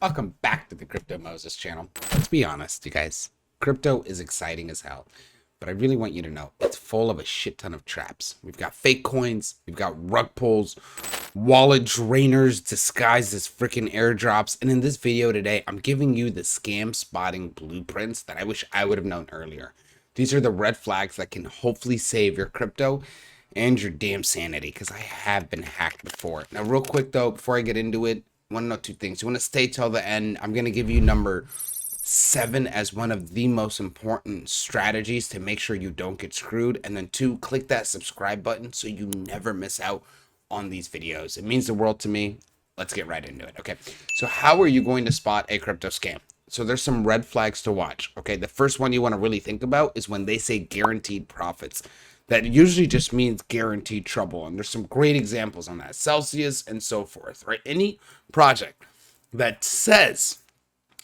Welcome back to the Crypto Moses channel. Let's be honest, you guys. Crypto is exciting as hell, but I really want you to know it's full of a shit ton of traps. We've got fake coins, we've got rug pulls, wallet drainers disguised as freaking airdrops, and in this video today, I'm giving you the scam spotting blueprints that I wish I would have known earlier. These are the red flags that can hopefully save your crypto and your damn sanity, because I have been hacked before. Now, real quick though, before I get into it, I want to know two things. You want to stay till the end. I'm going to give you number 7 as one of the most important strategies to make sure you don't get screwed. And then 2, click that subscribe button so you never miss out on these videos. It means the world to me. Let's get right into it. Okay, so how are you going to spot a crypto scam? So there's some red flags to watch. Okay, the first one you want to really think about is when they say guaranteed profits. That usually just means guaranteed trouble. And there's some great examples on that. Celsius and so forth, right? Any project that says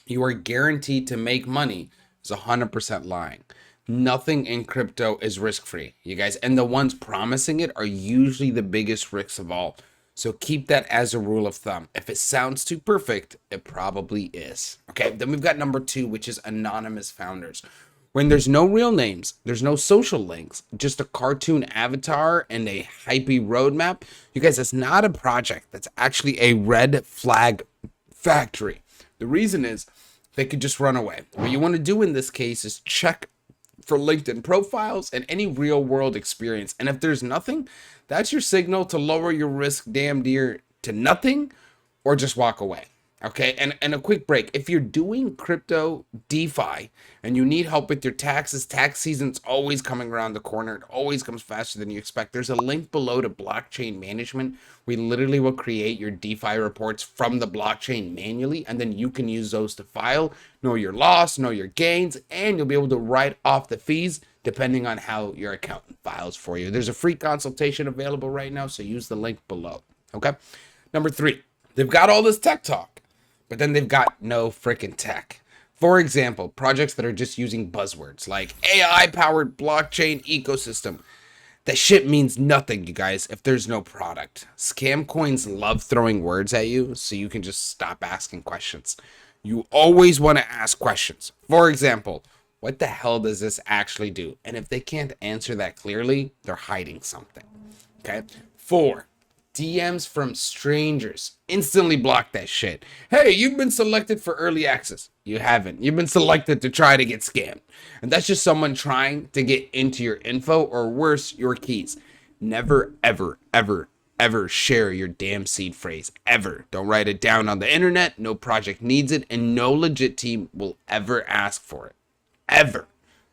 you are guaranteed to make money is 100% lying. Nothing in crypto is risk-free, you guys. And the ones promising it are usually the biggest risks of all. So keep that as a rule of thumb. If it sounds too perfect, it probably is. Okay, then we've got number 2, which is anonymous founders. When there's no real names, there's no social links, just a cartoon avatar and a hypey roadmap. You guys, that's not a project. That's actually a red flag factory. The reason is they could just run away. What you want to do in this case is check for LinkedIn profiles and any real world experience. And if there's nothing, that's your signal to lower your risk damn near to nothing or just walk away. Okay, and a quick break. If you're doing crypto DeFi and you need help with your taxes, tax season's always coming around the corner. It always comes faster than you expect. There's a link below to blockchain management. We literally will create your DeFi reports from the blockchain manually, and then you can use those to file, know your loss, know your gains, and you'll be able to write off the fees depending on how your accountant files for you. There's a free consultation available right now, so use the link below. Okay, number 3, they've got all this tech talk, but then they've got no freaking tech. For example, projects that are just using buzzwords like AI-powered blockchain ecosystem. That shit means nothing, you guys, if there's no product. Scam coins love throwing words at you, so you can just stop asking questions. You always want to ask questions. For example, what the hell does this actually do? And if they can't answer that clearly, they're hiding something. Okay? 4, DMs from strangers. Instantly block that shit. Hey, you've been selected for early access. You haven't. You've been selected to try to get scammed. And that's just someone trying to get into your info, or worse, your keys. Never, ever, ever, ever share your damn seed phrase. Ever. Don't write it down on the internet. No project needs it, and no legit team will ever ask for it. Ever.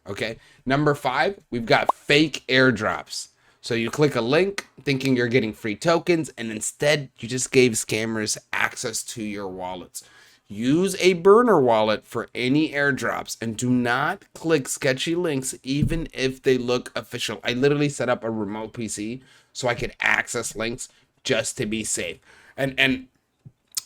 Okay? Number 5, we've got fake airdrops. So you click a link thinking you're getting free tokens, and instead you just gave scammers access to your wallets. Use a burner wallet for any airdrops, and do not click sketchy links even if they look official. I literally set up a remote PC so I could access links just to be safe. And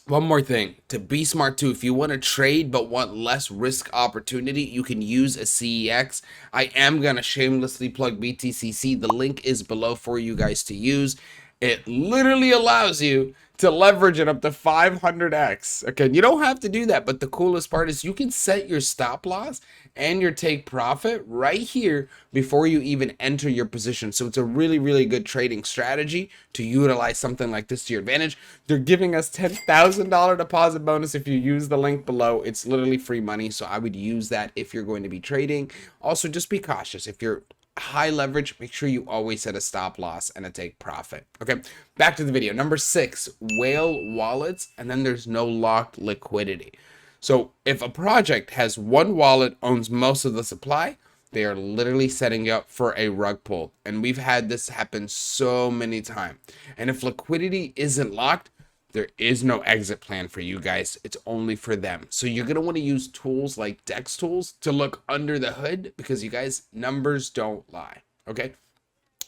one more thing, to be smart too, if you want to trade but want less risk opportunity, you can use a CEX. I am going to shamelessly plug BTCC. The link is below for you guys to use. It literally allows you to leverage it up to 500x. Okay, you don't have to do that, but the coolest part is you can set your stop loss and your take profit right here before you even enter your position. So it's a really, really good trading strategy to utilize something like this to your advantage. They're giving us $10,000 deposit bonus if you use the link below. It's literally free money, so I would use that if you're going to be trading. Also, just be cautious. If you're high leverage, make sure you always set a stop loss and a take profit. Okay, back to the video. Number 6, whale wallets, and then there's no locked liquidity. So if a project has one wallet, owns most of the supply, they are literally setting you up for a rug pull. And we've had this happen so many times. And if liquidity isn't locked, there is no exit plan for you guys. It's only for them. So you're going to want to use tools like Dex tools to look under the hood, because you guys, numbers don't lie. Okay.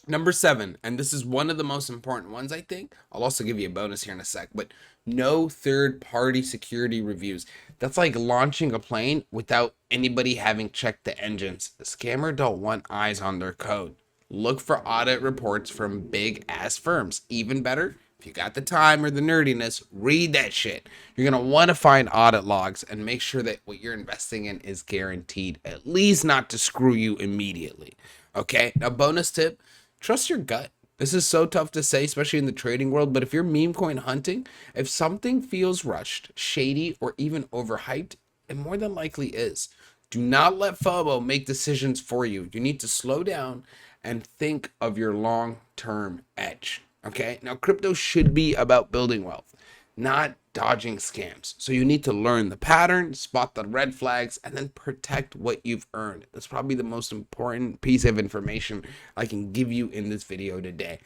Number 7, and this is one of the most important ones, I think. I'll also give you a bonus here in a sec, but no third-party security reviews. That's like launching a plane without anybody having checked the engines. The scammer don't want eyes on their code. Look for audit reports from big ass firms. Even better, If you got the time or the nerdiness, read that shit. You're going to want to find audit logs and make sure that what you're investing in is guaranteed, at least not to screw you immediately. Okay, now bonus tip, trust your gut. This is so tough to say, especially in the trading world, but if you're meme coin hunting, if something feels rushed, shady, or even overhyped, it more than likely is. Do not let FOMO make decisions for you. You need to slow down and think of your long-term edge. Okay, now crypto should be about building wealth, not dodging scams. So you need to learn the pattern, spot the red flags, and then protect what you've earned. That's probably the most important piece of information I can give you in this video today.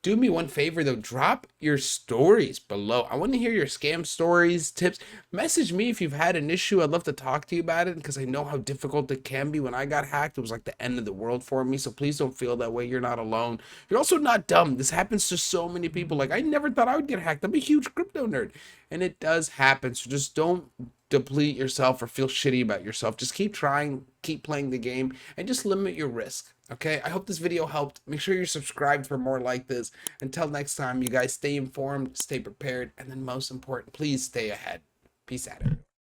Do me one favor though, drop your stories below. I want to hear your scam stories, tips. Message me if you've had an issue. I'd love to talk to you about it because I know how difficult it can be. When I got hacked, it was like the end of the world for me. So please don't feel that way. You're not alone. You're also not dumb. This happens to so many people. Like, I never thought I would get hacked. I'm a huge crypto nerd, and it does happen. So just don't deplete yourself or feel shitty about yourself. Just keep trying, keep playing the game, and just limit your risk. Okay, I hope this video helped. Make sure you're subscribed for more like this. Until next time, you guys stay informed, stay prepared, and then most important, please stay ahead. Peace out.